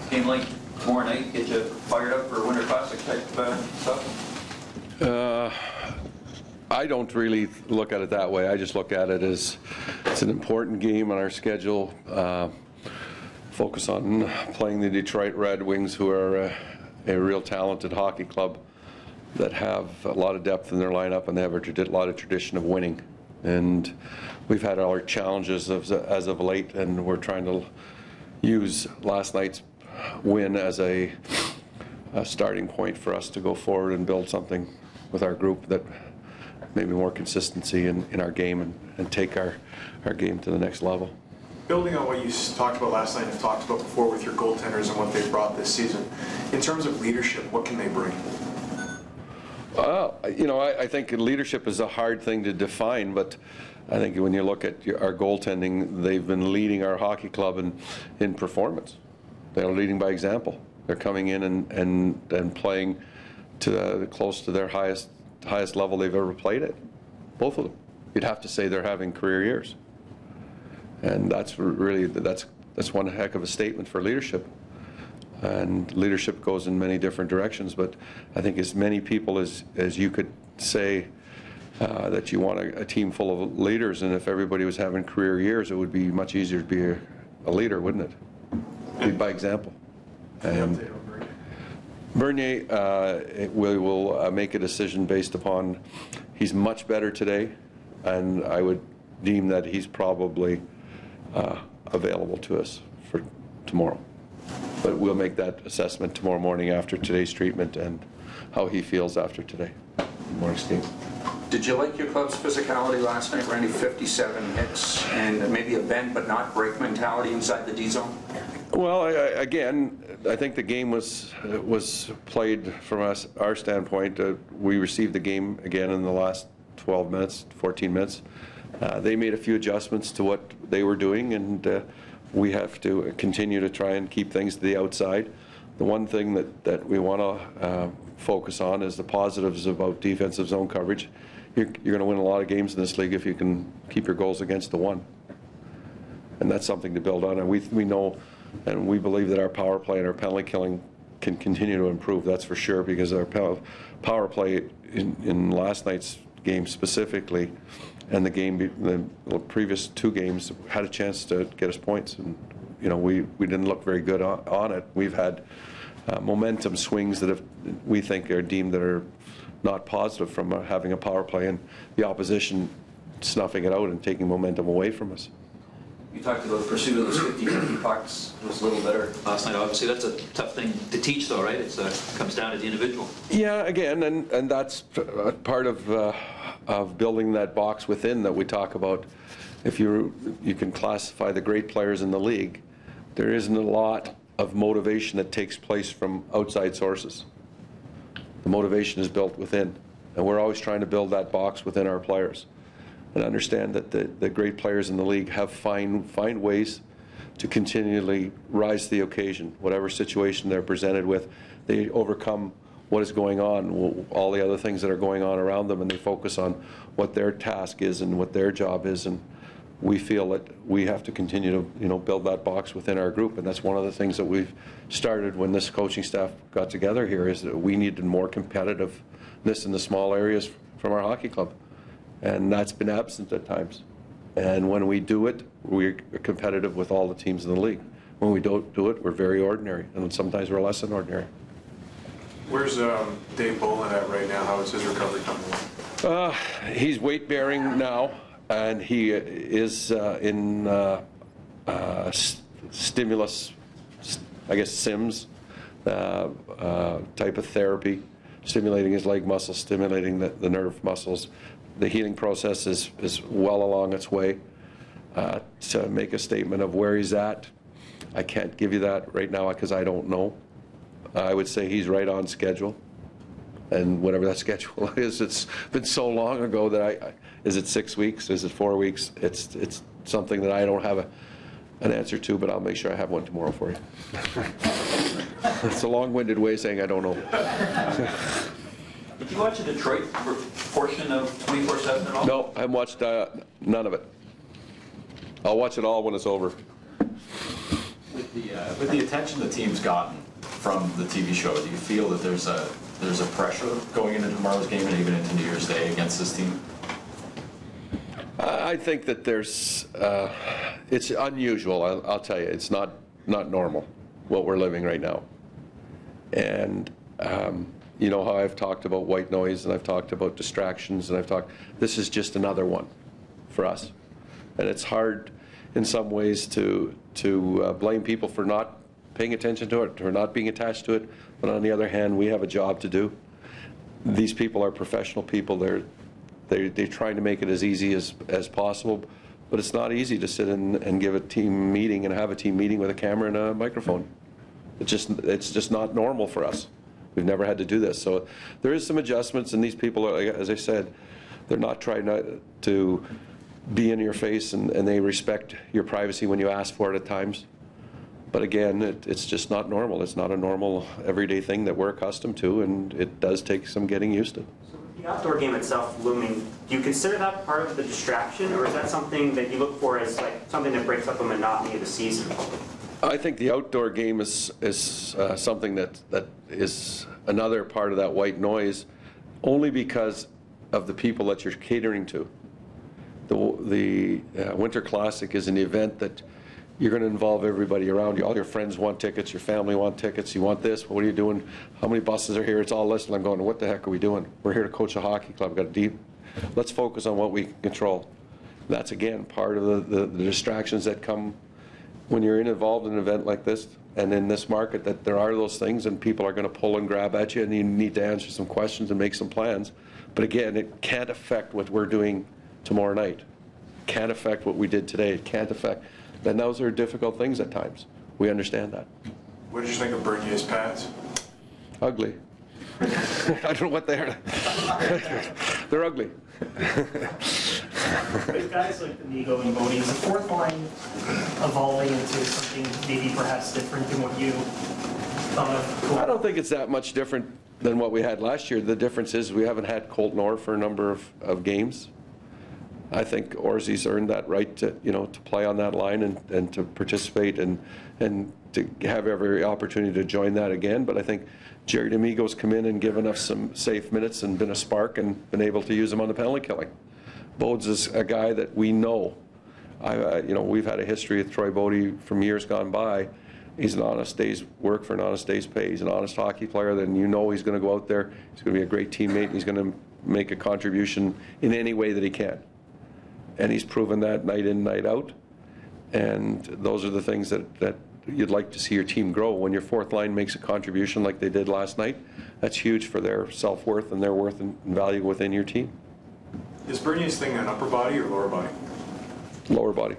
game like tomorrow night get you fired up for Winter Classic type stuff? I don't really look at it that way. I just look at it as it's an important game on our schedule. Focus on playing the Detroit Red Wings, who are a real talented hockey club that have a lot of depth in their lineup, and they have a lot of tradition of winning. And we've had our challenges as of late, and we're trying to use last night's win as a starting point for us to go forward and build something with our group that maybe more consistency in our game and take our game to the next level. Building on what you talked about last night and talked about before with your goaltenders and what they've brought this season, in terms of leadership, what can they bring? You know, I think leadership is a hard thing to define, but I think when you look at our goaltending, they've been leading our hockey club in performance. They're leading by example. They're coming in and playing to close to their highest level they've ever played at. Both of them. You'd have to say they're having career years. And that's really, that's one heck of a statement for leadership. And leadership goes in many different directions, but I think as many people as you could say that you want a team full of leaders, and if everybody was having career years, it would be much easier to be a leader, wouldn't it? Lead by example. And Bernier, we will make a decision based upon, he's much better today, and I would deem that he's probably available to us for tomorrow. But we'll make that assessment tomorrow morning after today's treatment and how he feels after today. Morning, Steve. Did you like your club's physicality last night, Randy? 57 hits and maybe a bend but not break mentality inside the D zone? Well, again, I think the game was played from our standpoint. We received the game again in the last 12 minutes, 14 minutes. They made a few adjustments to what they were doing, and we have to continue to try and keep things to the outside. The one thing that we want to focus on is the positives about defensive zone coverage. You're going to win a lot of games in this league if you can keep your goals against the one. And that's something to build on. And we know and we believe that our power play and our penalty killing can continue to improve. That's for sure, because our power play in last night's game specifically, and the previous two games, had a chance to get us points, and you know we didn't look very good on it. We've had momentum swings that we think are deemed that are not positive from having a power play, and the opposition snuffing it out and taking momentum away from us. You talked about the pursuit of those 50-50 pucks. It was a little better last night. Obviously, that's a tough thing to teach, though, right? It comes down to the individual. Yeah, again, and that's part of building that box within that we talk about. If you can classify the great players in the league, there isn't a lot of motivation that takes place from outside sources. The motivation is built within, and we're always trying to build that box within our players. And understand that the great players in the league find ways to continually rise to the occasion. Whatever situation they're presented with, they overcome what is going on, all the other things that are going on around them, and they focus on what their task is and what their job is. And we feel that we have to continue to build that box within our group, and that's one of the things that we've started when this coaching staff got together here, is that we needed more competitiveness in the small areas from our hockey club. And that's been absent at times. And when we do it, we're competitive with all the teams in the league. When we don't do it, we're very ordinary, and sometimes we're less than ordinary. Where's Dave Bolin at right now? How is his recovery coming along? He's weight-bearing now, and he is in stimulus, I guess SIMS type of therapy, stimulating his leg muscles, stimulating the nerve muscles. The healing process is well along its way. To make a statement of where he's at, I can't give you that right now because I don't know. I would say he's right on schedule, and whatever that schedule is, it's been so long ago that is it 6 weeks? Is it 4 weeks? It's something that I don't have an answer to, but I'll make sure I have one tomorrow for you. It's a long-winded way of saying I don't know. Did you watch the Detroit portion of 24/7 at all? No, I haven't watched none of it. I'll watch it all when it's over. With the attention the team's gotten from the TV show, do you feel that there's a pressure going into tomorrow's game and even into New Year's Day against this team? I think that it's unusual. I'll tell you, it's not normal what we're living right now. And you know how I've talked about white noise, and I've talked about distractions, and this is just another one for us. And it's hard in some ways to blame people for not paying attention to it, or not being attached to it. But on the other hand, we have a job to do. These people are professional people. They're trying to make it as easy as possible. But it's not easy to sit and give a team meeting and have a team meeting with a camera and a microphone. It's just not normal for us. We've never had to do this. So there is some adjustments, and these people are, as I said, they're not trying to be in your face, and they respect your privacy when you ask for it at times. But again, it's just not normal. It's not a normal everyday thing that we're accustomed to, and it does take some getting used to. So with the outdoor game itself looming, do you consider that part of the distraction, or is that something that you look for as like something that breaks up the monotony of the season? I think the outdoor game is something that is another part of that white noise, only because of the people that you're catering to. The Winter Classic is an event that you're going to involve everybody around you. All your friends want tickets, your family want tickets, you want this, what are you doing? How many buses are here? It's all listed. I'm going, what the heck are we doing? We're here to coach a hockey club. Let's focus on what we can control. That's, again, part of the distractions that come when you're involved in an event like this, and in this market, that there are those things, and people are going to pull and grab at you, and you need to answer some questions and make some plans. But again, it can't affect what we're doing tomorrow night. It can't affect what we did today. It can't affect, and those are difficult things at times. We understand that. What did you think of Bernier's pads? Ugly. I don't know what they are. They're ugly. With guys like Amigo and Bodie, is the fourth line evolving into something maybe perhaps different than what you thought of? I don't think it's that much different than what we had last year. The difference is we haven't had Colton Orr for a number of games. I think Orzi's earned that right to play on that line and to participate and to have every opportunity to join that again. But I think Jerry D'Amigo's come in and given us some safe minutes and been a spark and been able to use him on the penalty killing. Bodes is a guy that we know. We've had a history with Troy Bodie from years gone by. He's an honest day's work for an honest day's pay. He's an honest hockey player. Then he's going to go out there. He's going to be a great teammate. He's going to make a contribution in any way that he can. And he's proven that night in, night out. And those are the things that you'd like to see your team grow. When your fourth line makes a contribution like they did last night, that's huge for their self-worth and their worth and value within your team. Is Bernier's thing an upper body or lower body? Lower body.